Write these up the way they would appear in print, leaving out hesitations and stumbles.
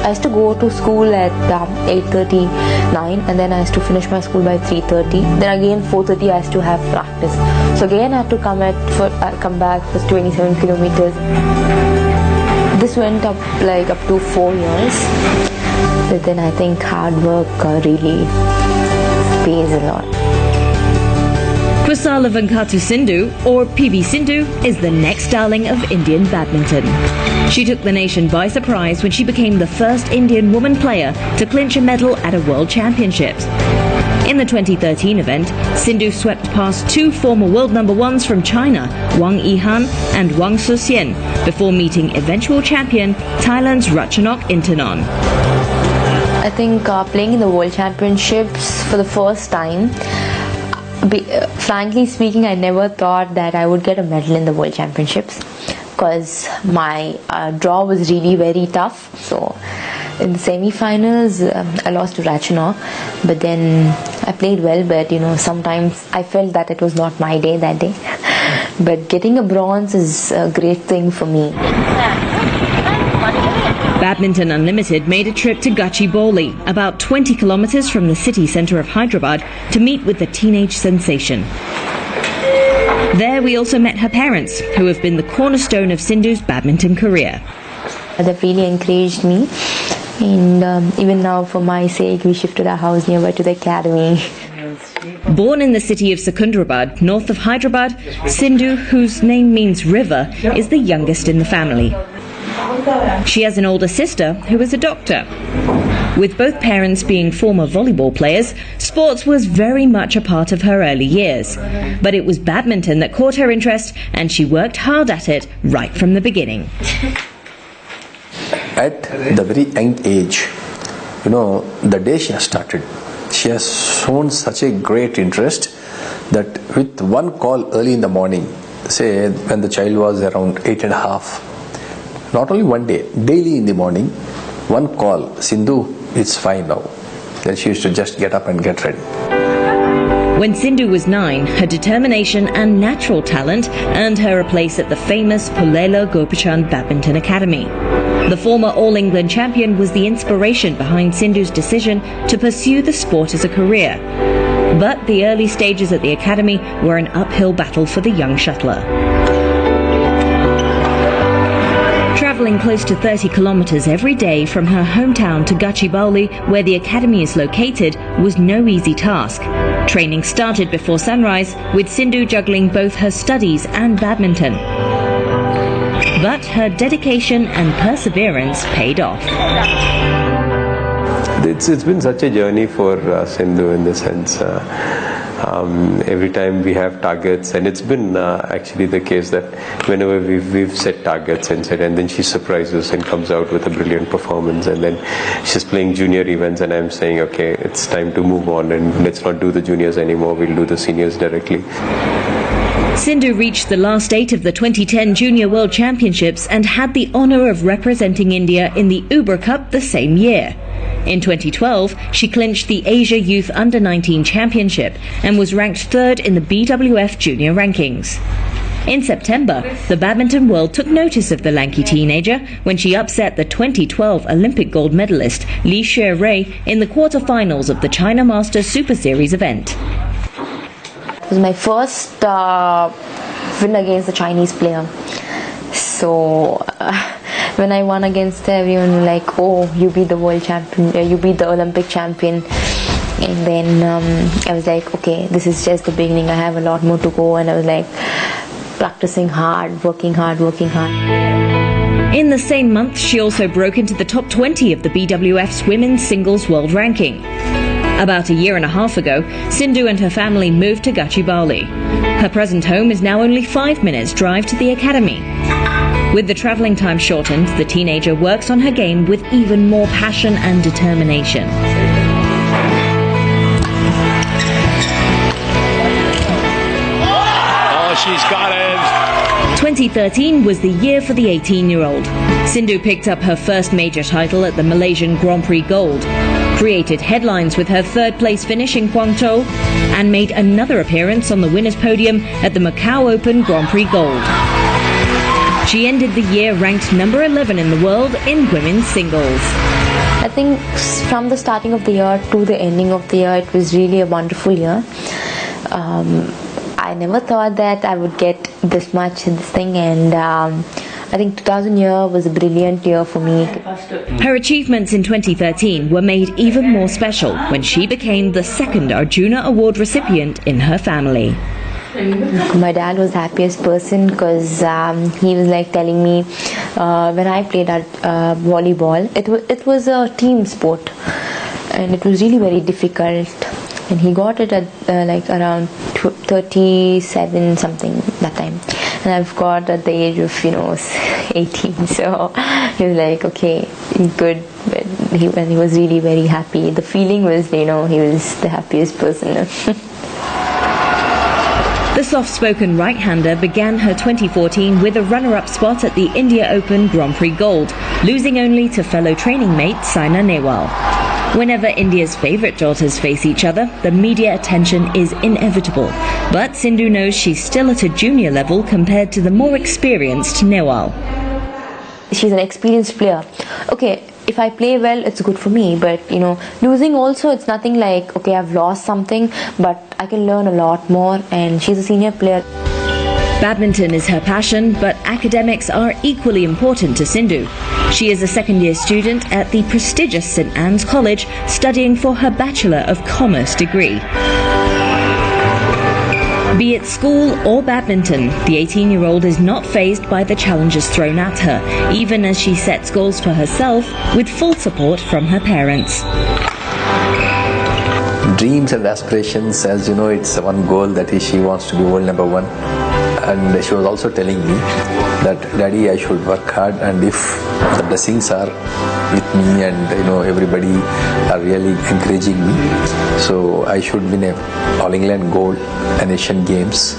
I used to go to school at 8:39, and then I used to finish my school by 3:30. Then again 4:30 I used to have practice. So again I had to come back for 27 kilometers. This went up to 4 years. But then I think hard work really pays a lot. Krasala Venkatu Sindhu, or PV Sindhu, is the next darling of Indian badminton. She took the nation by surprise when she became the first Indian woman player to clinch a medal at a World Championships. In the 2013 event, Sindhu swept past two former world number ones from China, Wang Yihan and Wang Suxian, before meeting eventual champion Thailand's Ratchanok Intanon. I think playing in the World Championships for the first time, frankly speaking, I never thought that I would get a medal in the World Championships, because my draw was really very tough. So in the semi-finals I lost to Ratchanok, but then I played well, but sometimes I felt that it was not my day that day. But getting a bronze is a great thing for me. Badminton Unlimited made a trip to Gachibowli, about 20 kilometers from the city centre of Hyderabad, to meet with the teenage sensation. There we also met her parents, who have been the cornerstone of Sindhu's badminton career. They've really encouraged me, and even now for my sake we shifted our house nearby to the academy. Born in the city of Secunderabad, north of Hyderabad, Sindhu, whose name means river, is the youngest in the family. She has an older sister who is a doctor. With both parents being former volleyball players, sports was very much a part of her early years. But it was badminton that caught her interest, and she worked hard at it right from the beginning. At the very young age, the day she has started, she has shown such a great interest that with one call early in the morning, say when the child was around 8.5, not only one day, daily in the morning, one call, Sindhu, it's fine now. Then she used to just get up and get ready. When Sindhu was 9, her determination and natural talent earned her a place at the famous Pullela Gopichand Badminton Academy. The former All England champion was the inspiration behind Sindhu's decision to pursue the sport as a career. But the early stages at the academy were an uphill battle for the young shuttler. Travelling close to 30 kilometres every day from her hometown to Gachibowli, where the academy is located, was no easy task. Training started before sunrise, with Sindhu juggling both her studies and badminton. But her dedication and perseverance paid off. It's been such a journey for Sindhu in the sense. Every time we have targets, and it's been actually the case that whenever we've set targets and then she surprises and comes out with a brilliant performance, and then she's playing junior events, and I'm saying, okay, it's time to move on and let's not do the juniors anymore, we'll do the seniors directly. Sindhu reached the last 8 of the 2010 Junior World Championships and had the honour of representing India in the Uber Cup the same year. In 2012, she clinched the Asia Youth Under-19 Championship and was ranked 3rd in the BWF Junior rankings. In September, the badminton world took notice of the lanky teenager when she upset the 2012 Olympic gold medalist Li Xue in the quarter-finals of the China Masters Super Series event. It was my first win against the Chinese player. So when I won against her, everyone was like, oh, you beat the world champion, you beat the Olympic champion. And then I was like, okay, this is just the beginning, I have a lot more to go. And I was like practicing hard, working hard, working hard. In the same month, she also broke into the top 20 of the BWF's Women's Singles World Ranking. About a year and a half ago, Sindhu and her family moved to Gachibowli. Her present home is now only 5 minutes' drive to the academy. With the travelling time shortened, the teenager works on her game with even more passion and determination. Oh, she's got it! 2013 was the year for the 18-year-old. Sindhu picked up her first major title at the Malaysian Grand Prix Gold, created headlines with her third-place finish in Guangzhou, and made another appearance on the winner's podium at the Macau Open Grand Prix Gold. She ended the year ranked number 11 in the world in women's singles. I think from the starting of the year to the ending of the year, it was really a wonderful year. I never thought that I would get this much in this thing, and I think 2000 year was a brilliant year for me. Her achievements in 2013 were made even more special when she became the second Arjuna Award recipient in her family. My dad was the happiest person because he was like telling me when I played at volleyball, it was a team sport and it was really very difficult, and he got it at like around 37 something that time, and I've got at the age of 18. So he was like, okay, good. But he was really very happy. The feeling was he was the happiest person. The soft-spoken right-hander began her 2014 with a runner-up spot at the India Open Grand Prix Gold, losing only to fellow training mate Saina Nehwal. Whenever India's favourite daughters face each other, the media attention is inevitable. But Sindhu knows she's still at a junior level compared to the more experienced Nehwal. She's an experienced player. Okay, if I play well, it's good for me. But losing also, it's nothing like, okay, I've lost something, but I can learn a lot more. And she's a senior player. Badminton is her passion, but academics are equally important to Sindhu. She is a second-year student at the prestigious St Anne's College, studying for her Bachelor of Commerce degree. Be it school or badminton, the 18-year-old is not fazed by the challenges thrown at her, even as she sets goals for herself with full support from her parents. Dreams and aspirations, as you know, it's one goal that is she wants to be world number one. And she was also telling me that, Daddy, I should work hard, and if the blessings are with me and everybody are really encouraging me, so I should win a All England gold, an Asian Games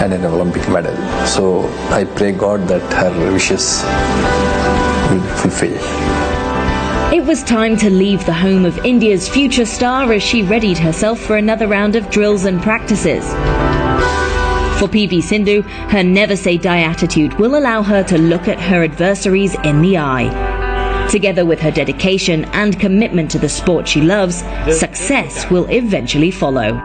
and an Olympic medal. So I pray God that her wishes will fulfill. It was time to leave the home of India's future star as she readied herself for another round of drills and practices. For PV Sindhu, her never-say-die attitude will allow her to look at her adversaries in the eye. Together with her dedication and commitment to the sport she loves, success will eventually follow.